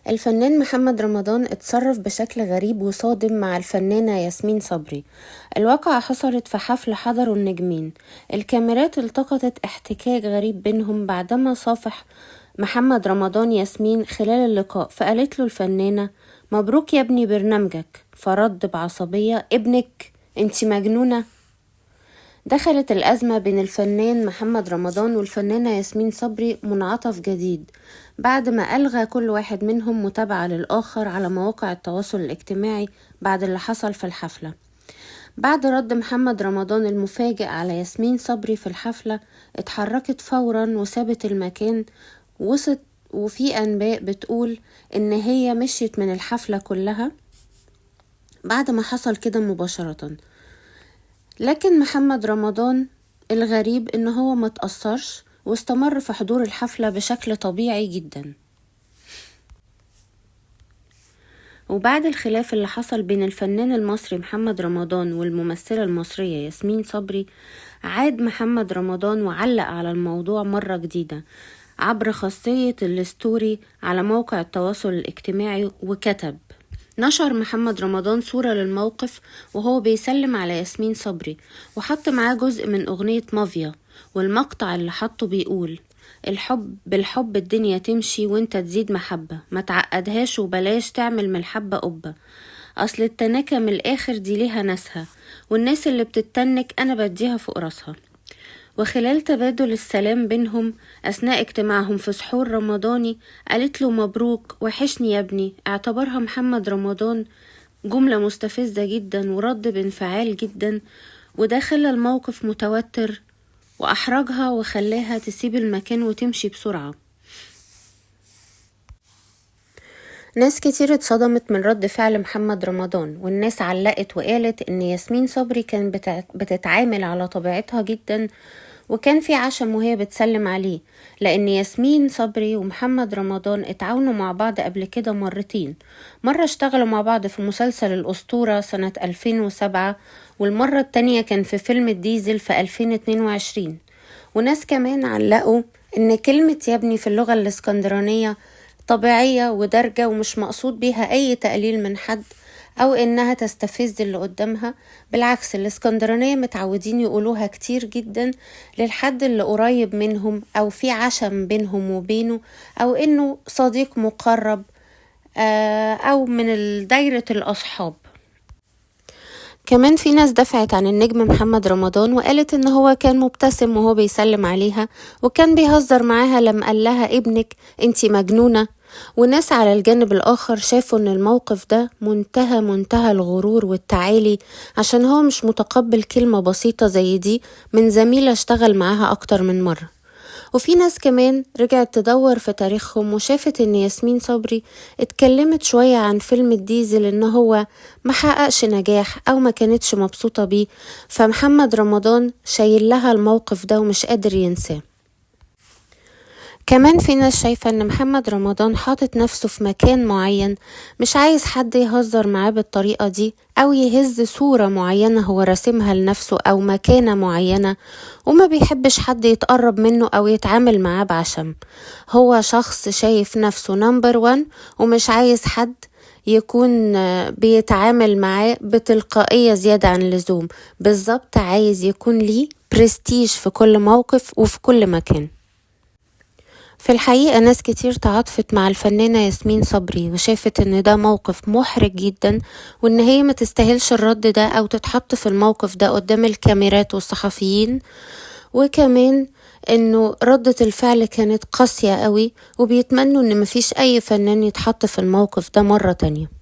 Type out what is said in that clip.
الفنان محمد رمضان اتصرف بشكل غريب وصادم مع الفنانة ياسمين صبري. الواقعة حصلت في حفل حضره النجمين. الكاميرات التقطت احتكاك غريب بينهم بعدما صافح محمد رمضان ياسمين خلال اللقاء، فقالت له الفنانة: مبروك يا ابني برنامجك. فرد بعصبية: ابنك؟ انتي مجنونة؟ دخلت الأزمة بين الفنان محمد رمضان والفنانة ياسمين صبري منعطف جديد بعد ما ألغى كل واحد منهم متابعة للآخر على مواقع التواصل الاجتماعي بعد اللي حصل في الحفلة. بعد رد محمد رمضان المفاجئ على ياسمين صبري في الحفلة، اتحركت فورا وسابت المكان. وفي أنباء بتقول إن هي مشيت من الحفلة كلها بعد ما حصل كده مباشرة. لكن محمد رمضان الغريب إن هو متأثرش واستمر في حضور الحفلة بشكل طبيعي جدا. وبعد الخلاف اللي حصل بين الفنان المصري محمد رمضان والممثلة المصرية ياسمين صبري، عاد محمد رمضان وعلق على الموضوع مرة جديدة عبر خاصية الستوري على موقع التواصل الاجتماعي، وكتب: نشر محمد رمضان صورة للموقف وهو بيسلم على ياسمين صبري، وحط معاه جزء من أغنية مافيا، والمقطع اللي حطه بيقول: الحب بالحب الدنيا تمشي وانت تزيد محبة، ما تعقدهاش وبلاش تعمل من الحبة قبة، أصل التناكة من الآخر دي ليها ناسها، والناس اللي بتتنك أنا بديها فوق راسها. وخلال تبادل السلام بينهم أثناء اجتماعهم في سحور رمضاني، قالت له: مبروك، وحشني يا ابني. اعتبرها محمد رمضان جملة مستفزة جدا ورد بانفعال جدا، وده خلى الموقف متوتر وأحرجها وخلاها تسيب المكان وتمشي بسرعة. ناس كتير اتصدمت من رد فعل محمد رمضان، والناس علقت وقالت إن ياسمين صبري كان بتتعامل على طبيعتها جدا، وكان في عشم وهي بتسلم عليه، لأن ياسمين صبري ومحمد رمضان اتعاونوا مع بعض قبل كده مرتين. مرة اشتغلوا مع بعض في مسلسل الأسطورة سنة 2007، والمرة التانية كان في فيلم الديزل في 2022. وناس كمان علقوا إن كلمة يا ابني في اللغة الاسكندرانية طبيعية ودارجة، ومش مقصود بيها أي تقليل من حد أو إنها تستفز اللي قدامها. بالعكس، الاسكندرانية متعودين يقولوها كتير جدا للحد اللي قريب منهم، أو في عشم بينهم وبينه، أو إنه صديق مقرب، أو من دايرة الأصحاب. كمان في ناس دفعت عن النجم محمد رمضان وقالت إن هو كان مبتسم وهو بيسلم عليها، وكان بيهزر معاها لما قال لها: ابنك؟ انتي مجنونة. وناس على الجانب الآخر شافوا إن الموقف ده منتهى الغرور والتعالي، عشان هو مش متقبل كلمة بسيطة زي دي من زميلة اشتغل معاها أكتر من مرة. وفي ناس كمان رجعت تدور في تاريخهم وشافت ان ياسمين صبري اتكلمت شوية عن فيلم الديزل ان هو محققش نجاح او ما كانتش مبسوطة بيه، فمحمد رمضان شايل لها الموقف ده ومش قادر ينساه. كمان في ناس شايفة ان محمد رمضان حاطط نفسه في مكان معين، مش عايز حد يهزر معاه بالطريقة دي او يهز صورة معينة هو راسمها لنفسه او مكانة معينة، وما بيحبش حد يتقرب منه او يتعامل معاه بعشم. هو شخص شايف نفسه نمبر 1 ومش عايز حد يكون بيتعامل معاه بتلقائية زيادة عن اللزوم. بالظبط، عايز يكون ليه برستيج في كل موقف وفي كل مكان. في الحقيقة ناس كتير تعاطفت مع الفنانة ياسمين صبري وشافت ان ده موقف محرج جدا، وان هي ما تستاهلش الرد ده او تتحط في الموقف ده قدام الكاميرات والصحفيين، وكمان انه ردة الفعل كانت قاسية قوي، وبيتمنوا ان مفيش اي فنان يتحط في الموقف ده مرة تانية.